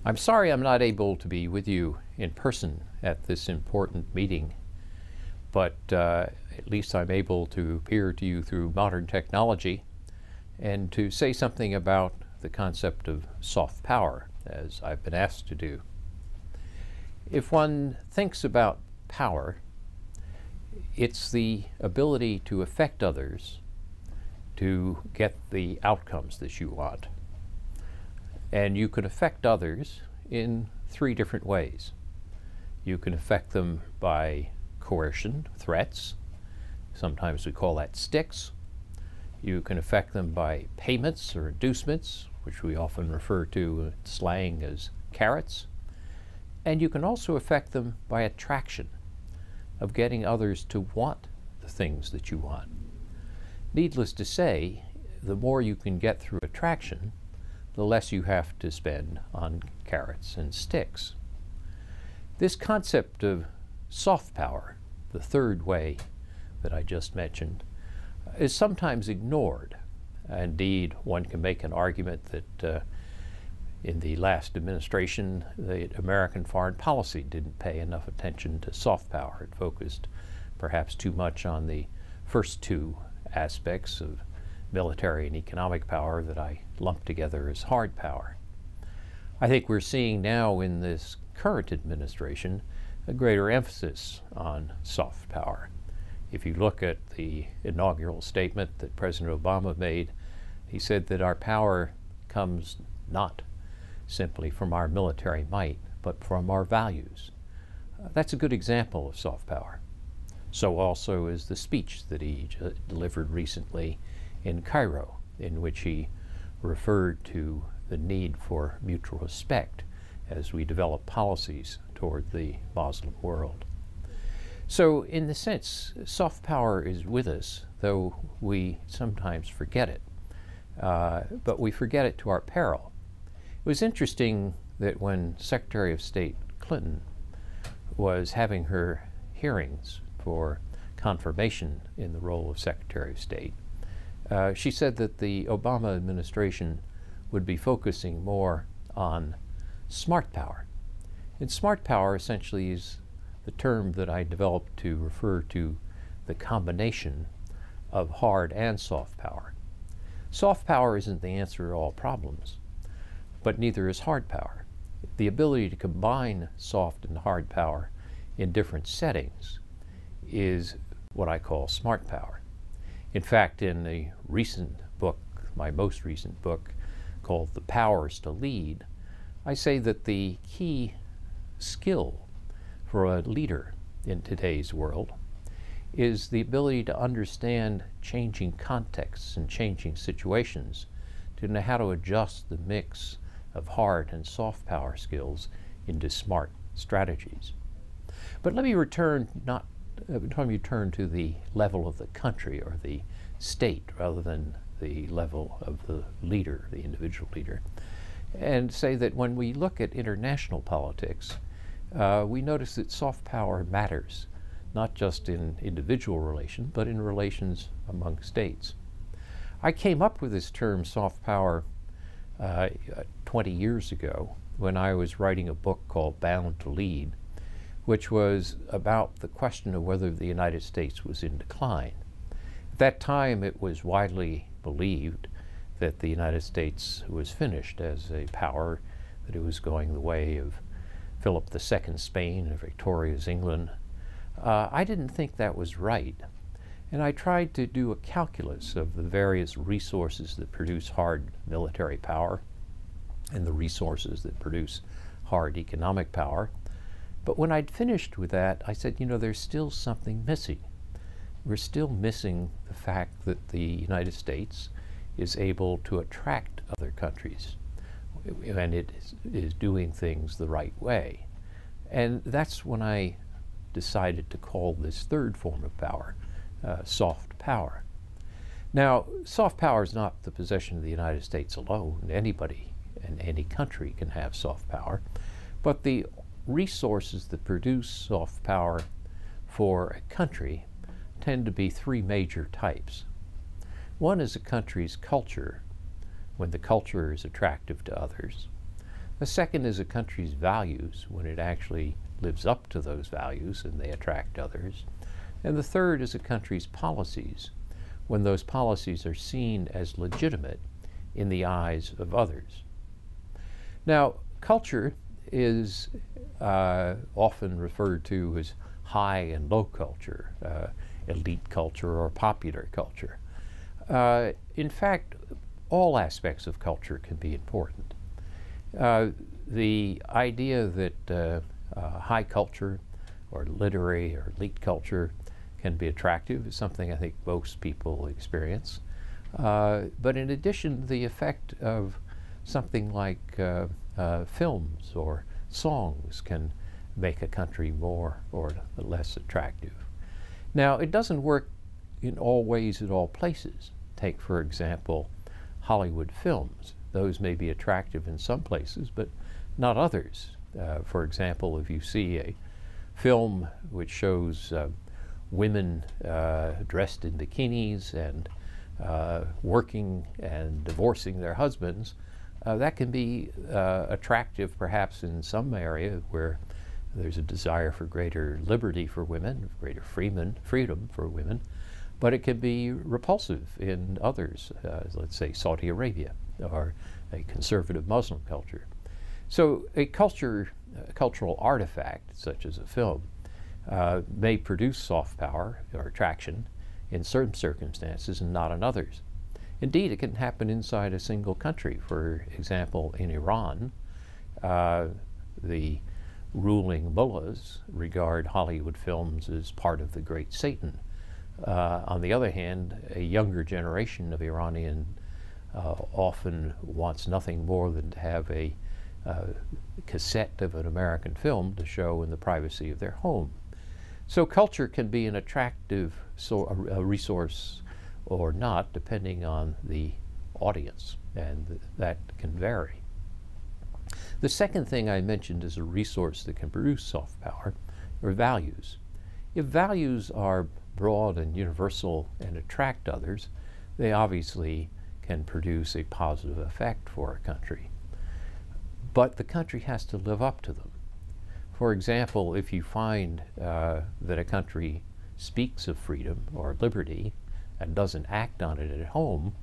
I'm sorry I'm not able to be with you in person at this important meeting, but at least I'm able to appear to you through modern technology and to say something about the concept of soft power, as I've been asked to do. If one thinks about power, it's the ability to affect others to get the outcomes that you want. And you can affect others in three different ways. You can affect them by coercion, threats. Sometimes we call that sticks. You can affect them by payments or inducements, which we often refer to in slang as carrots. And you can also affect them by attraction, of getting others to want the things that you want. Needless to say, the more you can get through attraction, the less you have to spend on carrots and sticks. This concept of soft power, the third way that I just mentioned, is sometimes ignored. Indeed, one can make an argument that in the last administration, the American foreign policy didn't pay enough attention to soft power. It focused perhaps too much on the first two aspects of military and economic power that I lump together as hard power. I think we're seeing now in this current administration a greater emphasis on soft power. If you look at the inaugural statement that President Obama made, he said that our power comes not simply from our military might, but from our values. That's a good example of soft power. So also is the speech that he delivered recently in Cairo, in which he referred to the need for mutual respect as we develop policies toward the Muslim world. So in the sense, soft power is with us, though we sometimes forget it. But we forget it to our peril. It was interesting that when Secretary of State Clinton was having her hearings for confirmation in the role of Secretary of State, she said that the Obama administration would be focusing more on smart power. And smart power essentially is the term that I developed to refer to the combination of hard and soft power. Soft power isn't the answer to all problems, but neither is hard power. The ability to combine soft and hard power in different settings is what I call smart power. In fact, in a recent book, my most recent book, called The Powers to Lead, I say that the key skill for a leader in today's world is the ability to understand changing contexts and changing situations, to know how to adjust the mix of hard and soft power skills into smart strategies. But let me return to the level of the country or the state rather than the level of the leader, the individual leader, and say that when we look at international politics, we notice that soft power matters, not just in individual relations, but in relations among states. I came up with this term soft power 20 years ago when I was writing a book called Bound to Lead, which was about the question of whether the United States was in decline. At that time, it was widely believed that the United States was finished as a power, that it was going the way of Philip II Spain and Victoria's England. I didn't think that was right, and I tried to do a calculus of the various resources that produce hard military power and the resources that produce hard economic power. But when I'd finished with that, I said, you know, there's still something missing. We're still missing the fact that the United States is able to attract other countries, and it is doing things the right way. And that's when I decided to call this third form of power soft power. Now, soft power is not the possession of the United States alone. Anybody and any country can have soft power, but the resources that produce soft power for a country tend to be three major types. One is a country's culture, when the culture is attractive to others. The second is a country's values, when it actually lives up to those values and they attract others. And the third is a country's policies, when those policies are seen as legitimate in the eyes of others. Now, culture is often referred to as high and low culture, elite culture or popular culture. In fact, all aspects of culture can be important. The idea that high culture or literary or elite culture can be attractive is something I think most people experience. But in addition, the effect of something like films or songs can make a country more or less attractive. Now, it doesn't work in all ways at all places. Take, for example, Hollywood films. Those may be attractive in some places, but not others. For example, if you see a film which shows women dressed in bikinis and working and divorcing their husbands, that can be attractive perhaps in some area where there's a desire for greater liberty for women, greater freedom for women, but it can be repulsive in others, let's say Saudi Arabia or a conservative Muslim culture. So a cultural artifact, such as a film, may produce soft power or attraction in certain circumstances and not in others. Indeed, it can happen inside a single country. For example, in Iran, the ruling mullahs regard Hollywood films as part of the great Satan. On the other hand, a younger generation of Iranian often wants nothing more than to have a cassette of an American film to show in the privacy of their home. So culture can be an attractive a resource or not, depending on the audience, and that can vary. The second thing I mentioned is a resource that can produce soft power, or values. If values are broad and universal and attract others, they obviously can produce a positive effect for a country. But the country has to live up to them. For example, if you find that a country speaks of freedom or liberty and doesn't act on it at home,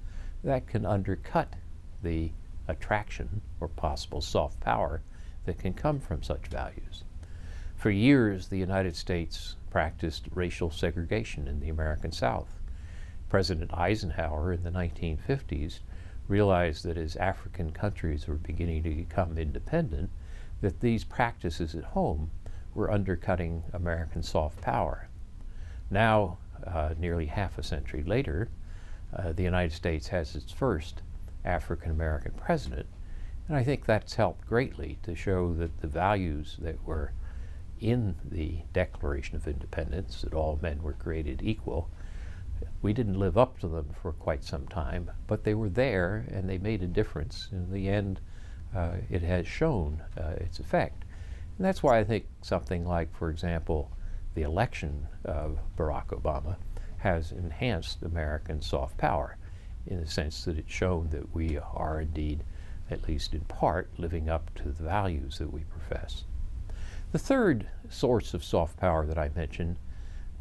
that can undercut the attraction or possible soft power that can come from such values. For years, the United States practiced racial segregation in the American South. President Eisenhower in the 1950s realized that as African countries were beginning to become independent, that these practices at home were undercutting American soft power. Now, nearly half a century later, the United States has its first African-American president, and I think that's helped greatly to show that the values that were in the Declaration of Independence, that all men were created equal, we didn't live up to them for quite some time, but they were there and they made a difference. In the end, it has shown its effect. And that's why I think something like, for example, the election of Barack Obama has enhanced American soft power in the sense that it's shown that we are indeed, at least in part, living up to the values that we profess. The third source of soft power that I mentioned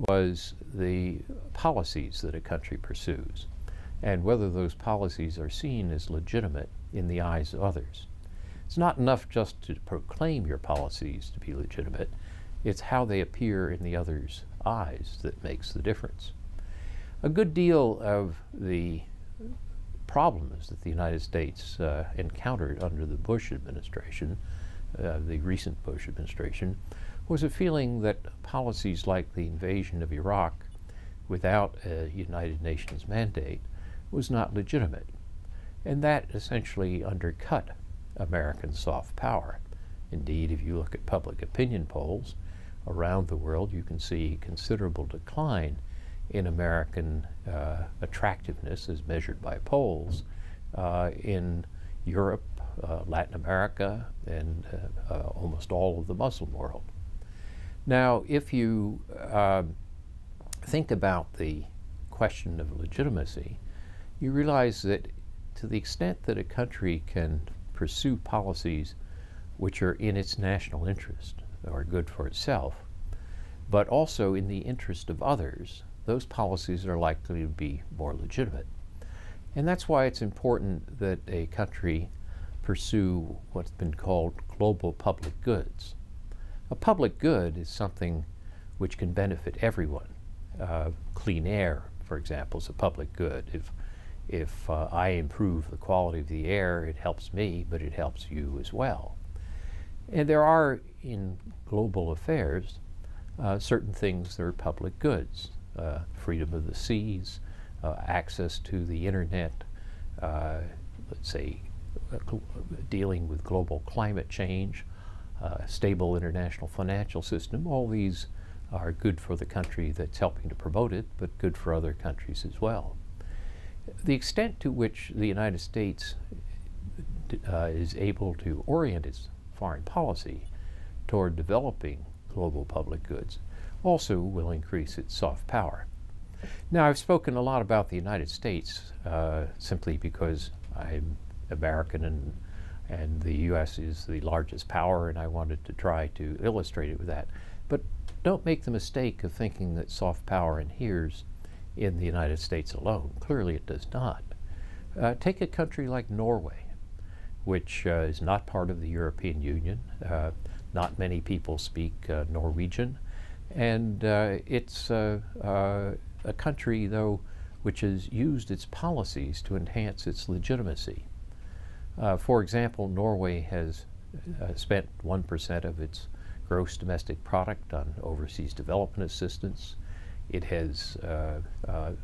was the policies that a country pursues and whether those policies are seen as legitimate in the eyes of others. It's not enough just to proclaim your policies to be legitimate. It's how they appear in the other's eyes that makes the difference. A good deal of the problems that the United States encountered under the Bush administration, the recent Bush administration, was a feeling that policies like the invasion of Iraq without a United Nations mandate was not legitimate. And that essentially undercut American soft power. Indeed, if you look at public opinion polls around the world, you can see considerable decline in American attractiveness as measured by polls in Europe, Latin America, and almost all of the Muslim world. Now, if you think about the question of legitimacy, you realize that to the extent that a country can pursue policies which are in its national interest, or good for itself, but also in the interest of others, those policies are likely to be more legitimate. And that's why it's important that a country pursue what's been called global public goods. A public good is something which can benefit everyone. Clean air, for example, is a public good. If I improve the quality of the air, it helps me, but it helps you as well. And there are, in global affairs, certain things that are public goods. Freedom of the seas, access to the internet, let's say dealing with global climate change, stable international financial system. All these are good for the country that's helping to promote it, but good for other countries as well. The extent to which the United States is able to orient its foreign policy toward developing global public goods also will increase its soft power. Now, I've spoken a lot about the United States simply because I'm American and the U.S. is the largest power, and I wanted to try to illustrate it with that. But don't make the mistake of thinking that soft power inheres in the United States alone. Clearly it does not. Take a country like Norway, which is not part of the European Union. Not many people speak Norwegian, and it's a country, though, which has used its policies to enhance its legitimacy. For example, Norway has spent 1% of its gross domestic product on overseas development assistance. It has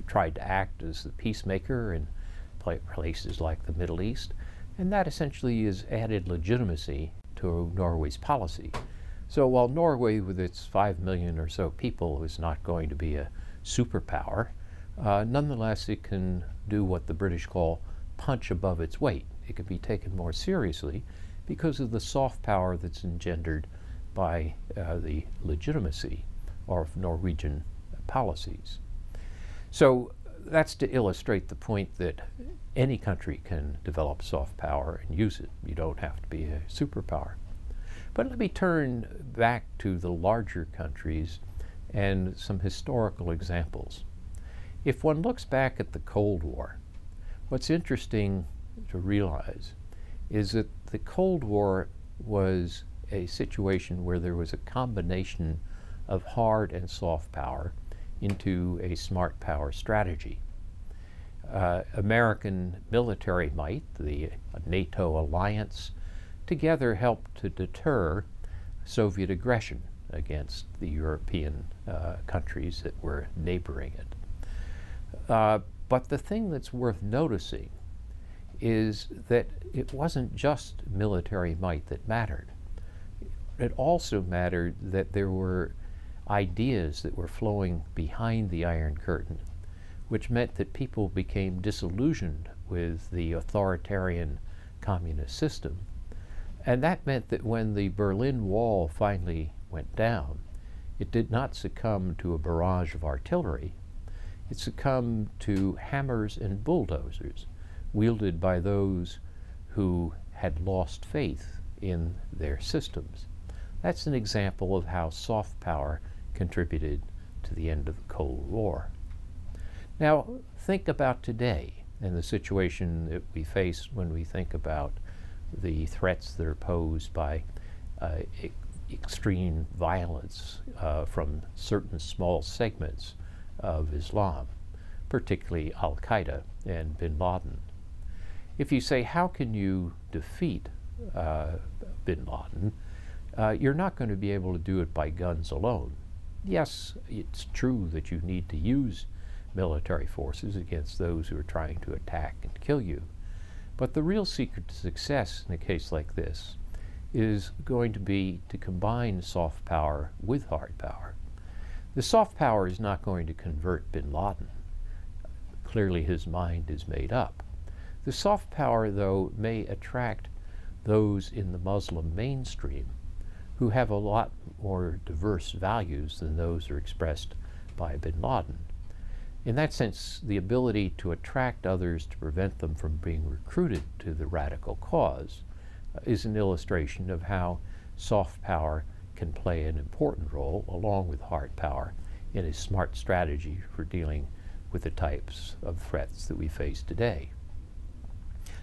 tried to act as the peacemaker in places like the Middle East, and that essentially has added legitimacy to Norway's policy. So while Norway, with its 5 million or so people, is not going to be a superpower, nonetheless it can do what the British call punch above its weight. It can be taken more seriously because of the soft power that's engendered by the legitimacy of Norwegian policies. So that's to illustrate the point that any country can develop soft power and use it. You don't have to be a superpower. But let me turn back to the larger countries and some historical examples. If one looks back at the Cold War, what's interesting to realize is that the Cold War was a situation where there was a combination of hard and soft power into a smart power strategy. American military might, the NATO alliance, together helped to deter Soviet aggression against the European countries that were neighboring it. But the thing that's worth noticing is that it wasn't just military might that mattered. It also mattered that there were ideas that were flowing behind the Iron Curtain, which meant that people became disillusioned with the authoritarian communist system. And that meant that when the Berlin Wall finally went down, it did not succumb to a barrage of artillery. It succumbed to hammers and bulldozers wielded by those who had lost faith in their systems. That's an example of how soft power contributed to the end of the Cold War. Now, think about today and the situation that we face when we think about the threats that are posed by extreme violence from certain small segments of Islam, particularly Al-Qaeda and bin Laden. If you say, how can you defeat bin Laden, you're not going to be able to do it by guns alone. Yes, it's true that you need to use military forces against those who are trying to attack and kill you. But the real secret to success in a case like this is going to be to combine soft power with hard power. The soft power is not going to convert bin Laden. Clearly his mind is made up. The soft power, though, may attract those in the Muslim mainstream who have a lot more diverse values than those that are expressed by bin Laden. In that sense, the ability to attract others to prevent them from being recruited to the radical cause is an illustration of how soft power can play an important role, along with hard power, in a smart strategy for dealing with the types of threats that we face today.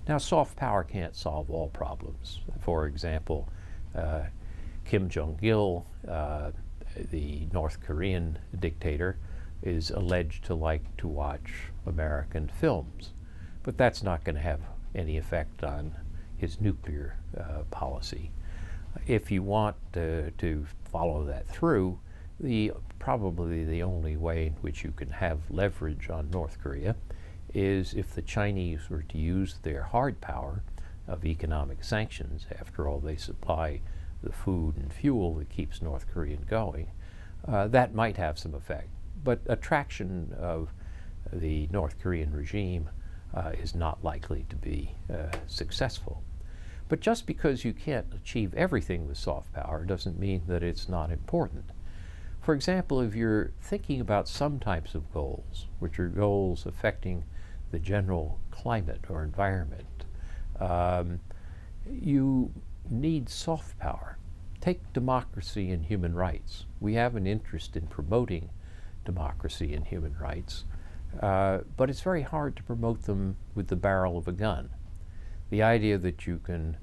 Now, soft power can't solve all problems. For example, Kim Jong-il, the North Korean dictator, is alleged to like to watch American films, but that's not going to have any effect on his nuclear policy. If you want to follow that through, probably the only way in which you can have leverage on North Korea is if the Chinese were to use their hard power of economic sanctions. After all, they supply the food and fuel that keeps North Korea going. That might have some effect, but attraction of the North Korean regime is not likely to be successful. But just because you can't achieve everything with soft power doesn't mean that it's not important. For example, if you're thinking about some types of goals, which are goals affecting the general climate or environment, you need soft power. Take democracy and human rights. We have an interest in promoting democracy and human rights, but it's very hard to promote them with the barrel of a gun. The idea that you can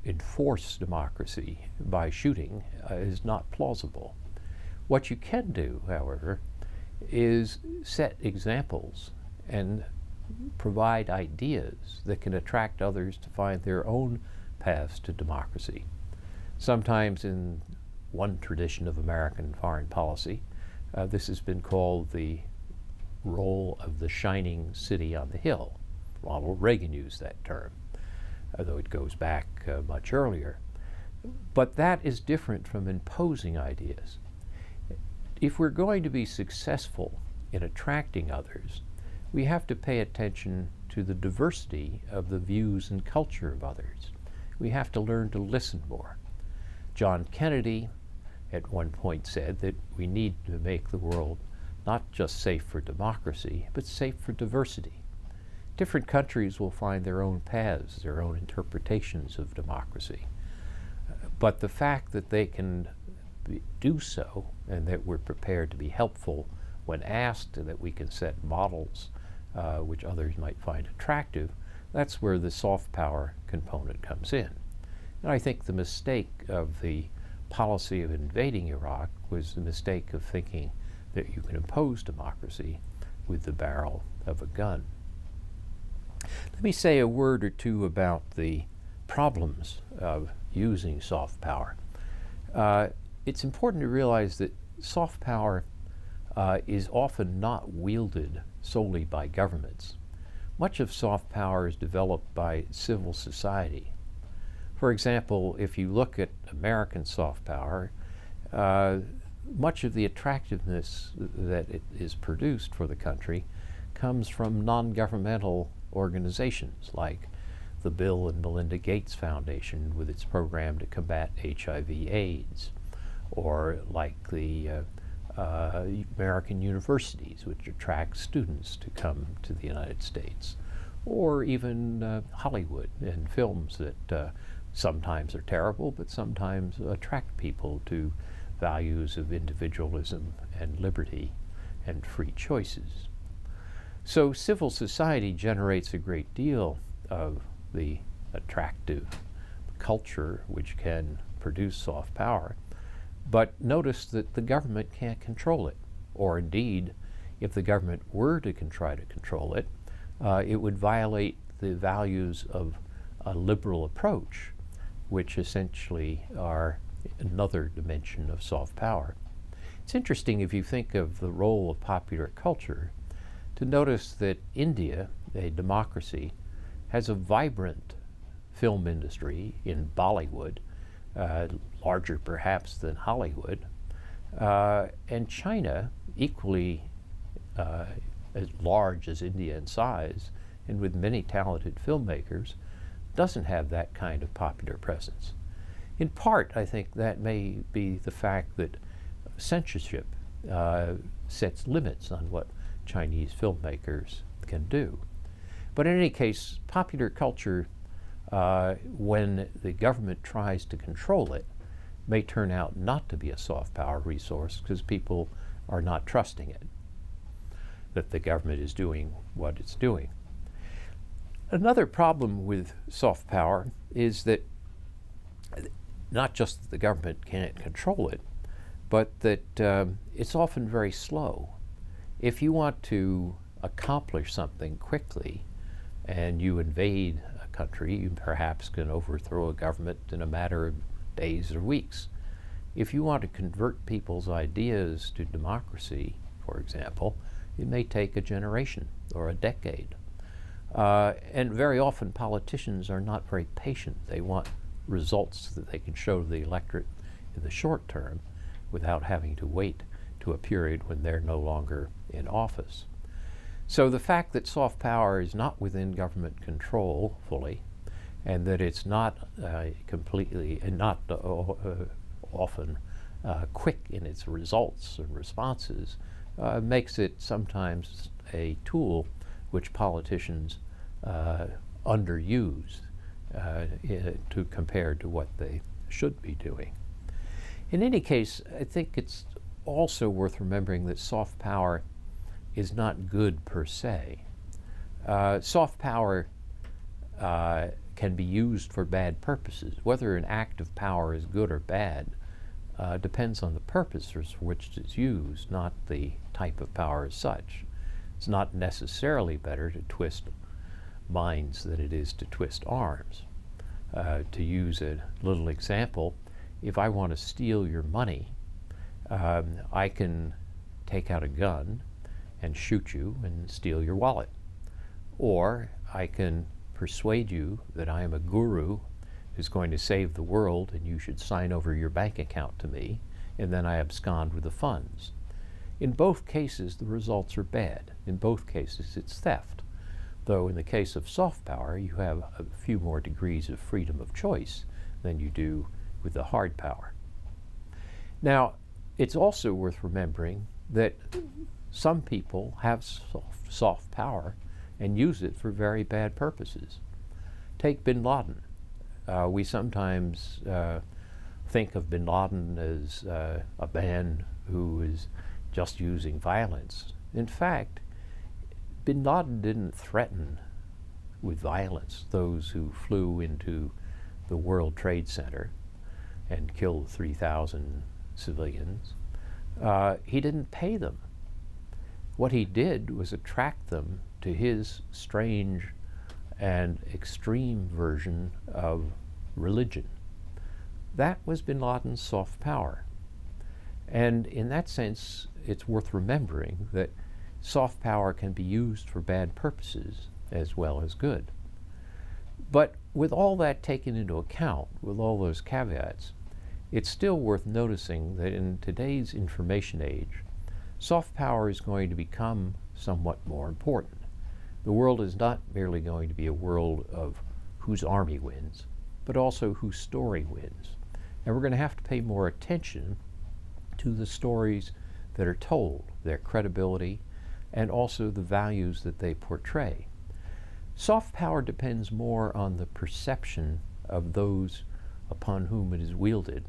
enforce democracy by shooting is not plausible. What you can do, however, is set examples and provide ideas that can attract others to find their own paths to democracy. Sometimes in one tradition of American foreign policy, this has been called the role of the shining city on the hill. Ronald Reagan used that term, though it goes back much earlier. But that is different from imposing ideas. If we're going to be successful in attracting others, we have to pay attention to the diversity of the views and culture of others. We have to learn to listen more. John Kennedy at one point said that we need to make the world not just safe for democracy, but safe for diversity. Different countries will find their own paths, their own interpretations of democracy. But the fact that they can do so, and that we're prepared to be helpful when asked, and that we can set models which others might find attractive, that's where the soft power component comes in. And I think the mistake of the policy of invading Iraq was the mistake of thinking that you can impose democracy with the barrel of a gun. Let me say a word or two about the problems of using soft power. It's important to realize that soft power is often not wielded solely by governments. Much of soft power is developed by civil society. For example, if you look at American soft power, much of the attractiveness that it is produced for the country comes from non-governmental organizations like the Bill and Melinda Gates Foundation with its program to combat HIV/AIDS, or like the American universities, which attract students to come to the United States, or even Hollywood and films that sometimes are terrible, but sometimes attract people to values of individualism and liberty and free choices. So civil society generates a great deal of the attractive culture which can produce soft power. But notice that the government can't control it, or indeed, if the government were to try to control it, it would violate the values of a liberal approach, which essentially are another dimension of soft power. It's interesting, if you think of the role of popular culture, to notice that India, a democracy, has a vibrant film industry in Bollywood, larger perhaps than Hollywood, and China, equally as large as India in size and with many talented filmmakers, doesn't have that kind of popular presence. In part, I think that may be the fact that censorship sets limits on what Chinese filmmakers can do. But in any case, popular culture when the government tries to control it, may turn out not to be a soft power resource because people are not trusting it, that the government is doing what it's doing. Another problem with soft power is that not just that the government can't control it, but that it's often very slow. If you want to accomplish something quickly and you invade a country, you perhaps can overthrow a government in a matter of days or weeks. If you want to convert people's ideas to democracy, for example, it may take a generation or a decade. And very often politicians are not very patient. They want results that they can show to the electorate in the short term without having to wait to a period when they're no longer in office. So the fact that soft power is not within government control fully, and that it's not completely and not often quick in its results and responses makes it sometimes a tool which politicians underuse compared to what they should be doing. In any case, I think it's also worth remembering that soft power is not good per se. Soft power can be used for bad purposes. Whether an act of power is good or bad depends on the purpose for which it's used, not the type of power as such. It's not necessarily better to twist minds than it is to twist arms. To use a little example, if I want to steal your money, I can take out a gun and shoot you and steal your wallet. Or I can persuade you that I am a guru who's going to save the world and you should sign over your bank account to me, and then I abscond with the funds. In both cases, the results are bad. In both cases, it's theft. Though in the case of soft power, you have a few more degrees of freedom of choice than you do with the hard power. Now, it's also worth remembering that some people have soft power and use it for very bad purposes. Take bin Laden. We sometimes think of bin Laden as a man who is just using violence. In fact, bin Laden didn't threaten with violence those who flew into the World Trade Center and killed 3,000 civilians. He didn't pay them. What he did was attract them to his strange and extreme version of religion. That was bin Laden's soft power. And in that sense, it's worth remembering that soft power can be used for bad purposes as well as good. But with all that taken into account, with all those caveats, it's still worth noticing that in today's information age, soft power is going to become somewhat more important. The world is not merely going to be a world of whose army wins, but also whose story wins. And we're going to have to pay more attention to the stories that are told, their credibility, and also the values that they portray. Soft power depends more on the perception of those upon whom it is wielded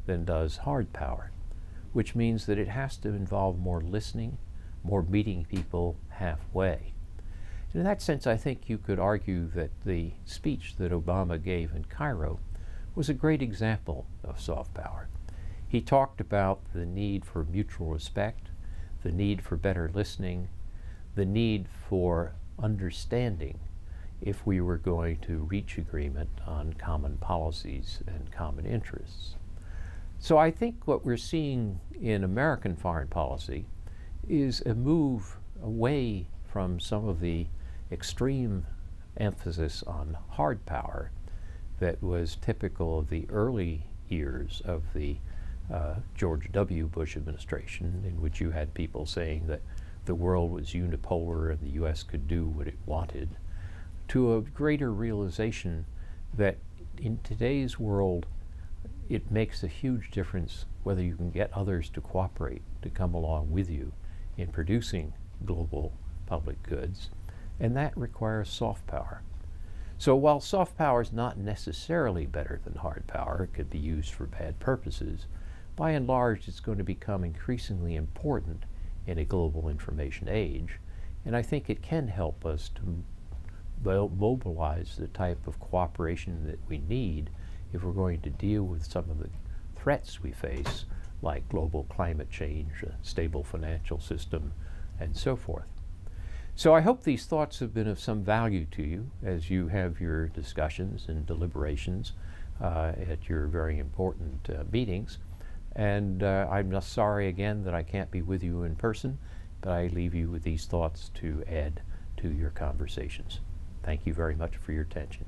than does hard power, which means that it has to involve more listening, more meeting people halfway. And in that sense, I think you could argue that the speech that Obama gave in Cairo was a great example of soft power. He talked about the need for mutual respect, the need for better listening, the need for understanding if we were going to reach agreement on common policies and common interests. So I think what we're seeing in American foreign policy is a move away from some of the extreme emphasis on hard power that was typical of the early years of the George W. Bush administration, in which you had people saying that the world was unipolar and the U.S. could do what it wanted, to a greater realization that in today's world it makes a huge difference whether you can get others to cooperate, to come along with you in producing global public goods, and that requires soft power. So while soft power is not necessarily better than hard power, it could be used for bad purposes, by and large it's going to become increasingly important in a global information age, and I think it can help us to mobilize the type of cooperation that we need if we're going to deal with some of the threats we face, like global climate change, a stable financial system, and so forth. So I hope these thoughts have been of some value to you as you have your discussions and deliberations at your very important meetings. And I'm just sorry again that I can't be with you in person, but I leave you with these thoughts to add to your conversations. Thank you very much for your attention.